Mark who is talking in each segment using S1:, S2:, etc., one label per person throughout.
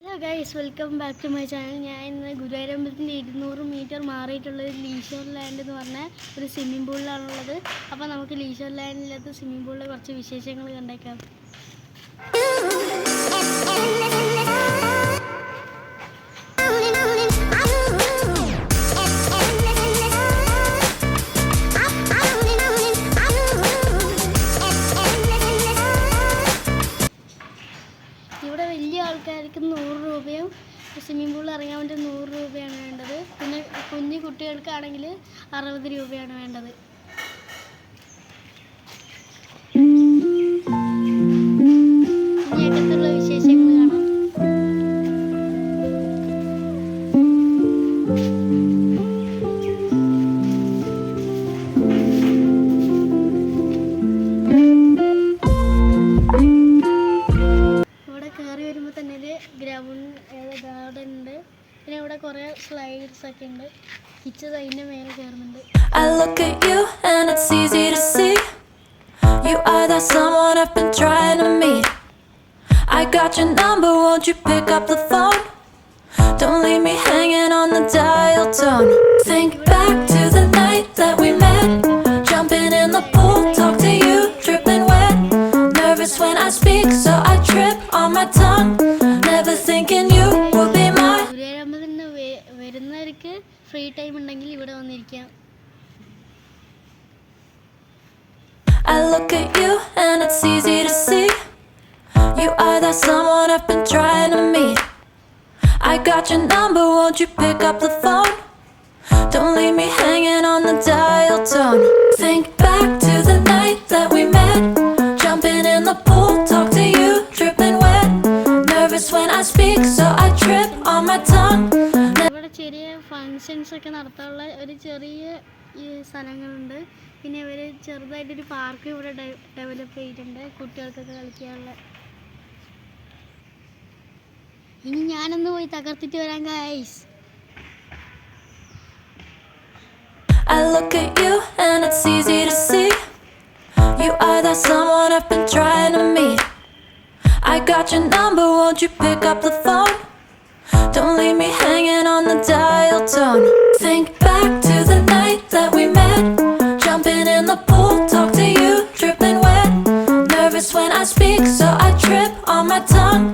S1: Hello guys, welcome back to my channel. ഞാൻ ഇന്ന് ഗുരുവായൂരമ്പലത്തിൻ്റെ 200 മീറ്റർ മാറിയിട്ടുള്ള ലീഷർ ലാൻഡ് എന്ന് പറഞ്ഞ ഒരു സ്വിമ്മിംഗ് പൂളിലാണുള്ളത്. അപ്പോൾ നമുക്ക് ലീഷർ ലാൻഡിലത്തെ സ്വിമ്മിംഗ് പൂളിലെ കുറച്ച് വിശേഷങ്ങൾ കണ്ടേക്കാം. ഇവിടെ വലിയ ആൾക്കാർക്ക് 100 രൂപയും സ്വിമ്മിംഗ് പൂളിൽ ഇറങ്ങാൻ വേണ്ടി 100 രൂപയാണ് വേണ്ടത്. പിന്നെ കുഞ്ഞു കുട്ടികൾക്കാണെങ്കിൽ 60 രൂപയാണ് വേണ്ടത്. ഇനി അകത്തുള്ള വിശേഷങ്ങൾ കാണാം. കയറി വരുമ്പോൾ തന്നെ ഒരു ഗാർഡൻ ഉണ്ട്. പിന്നെ ഇവിടെ കുറേ സ്ലൈഡ്സ് ഒക്കെ ഉണ്ട്. കിച്ചത് അതിൻ്റെ മേലെ കയറുന്നുണ്ട്.
S2: I look at you and it's easy to see you are that someone I've been trying to meet. I got your number, won't you pick up the phone? Don't leave me hanging on the dial tone. Think back to the night that we met, jumping in the pool, talk to you, dripping wet. Nervous when I speak, so I trip on my tongue. Never thinking you would be mine.
S1: ഗുരുവായൂരമ്പലത്തിന് വരുന്നവർക്ക് free time ഉണ്ടെങ്കിൽ ഇവിടെ വന്നിരിക്കാം.
S2: I look at you and it's easy to see you are that someone I've been trying to meet. I got your number, won't you pick up the phone? Don't leave me hanging on the dial tone. Think back to the night that we met, jumping in the pool, talk to you, dripping wet. Nervous when I speak, so I trip on my tongue.
S1: ഇവിടെ ചെറിയ functions ഒക്കെ നടത്താനുള്ള ഒരു ചെറിയ സ്ഥലങ്ങളുണ്ട്. പിന്നെ ഇവർ ചെറുതായിട്ടൊരു പാർക്ക് ഇവിടെ ഡെവലപ്പ് ചെയ്തിട്ടുണ്ട് കുട്ടികൾക്കൊക്കെ കളിക്കാനുള്ള. ഇനി ഞാനൊന്ന് പോയി തകർത്തിട്ട് വരാം guys.
S2: I look at you and it's easy to see you are that someone I've been trying to meet. I got your number, won't you pick up the phone? Don't leave me hanging on the dial tone. Think back to the night that we met, jumping in the pool, talk to you, dripping wet. Nervous when I speak, so I trip on my tongue.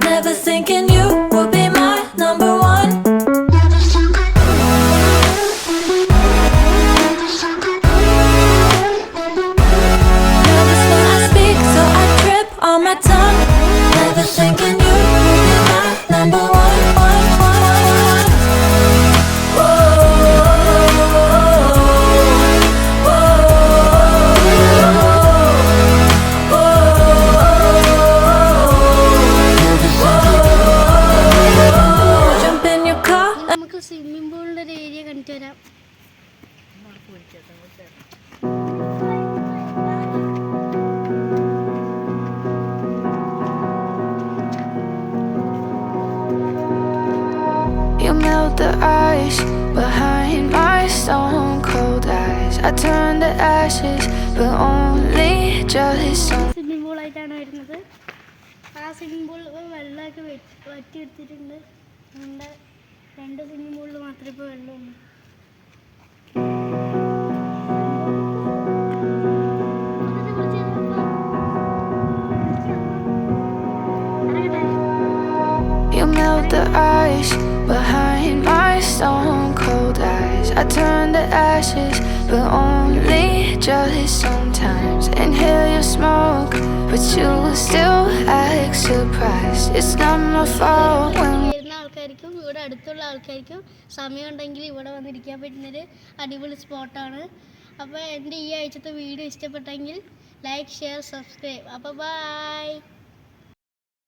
S2: Never thinking you would be my number one. Nervous when I speak, so I trip on my tongue. Never thinking you would be my number one.
S1: നമുക്ക് swimming പൂളിൻ്റെ ഒരു area കണ്ടിട്ട് വരാം.
S3: You melt the ice behind my stone cold eyes. I turn to ashes, but only just some.
S1: Swimming പൂളായിട്ടാണ് വരുന്നത്. ആ swimming pool വെള്ളമൊക്കെ വറ്റിയെടുത്തിട്ടുണ്ട്. നമ്മുടെ 2 swimming പൂളിൽ മാത്രമേ ഇപ്പോൾ വെള്ളമുള്ളൂ.
S3: You melt the ice behind my stone cold eyes. I turn to ashes, but only just sometimes. Inhale your smoke, but you still act surprised. It's not my fault when
S1: വരുന്ന ആൾക്കാർക്കും ഇവിടെ അടുത്തുള്ള ആൾക്കാർക്കും സമയം ഉണ്ടെങ്കിൽ ഇവിടെ വന്നിരിക്കാൻ പറ്റുന്നൊരു അടിപൊളി സ്പോട്ടാണ്. അപ്പോൾ എൻ്റെ ഈ ആഴ്ചത്തെ വീഡിയോ ഇഷ്ടപ്പെട്ടെങ്കിൽ ലൈക്ക്, ഷെയർ, സബ്സ്ക്രൈബ്. അപ്പോൾ ബൈ.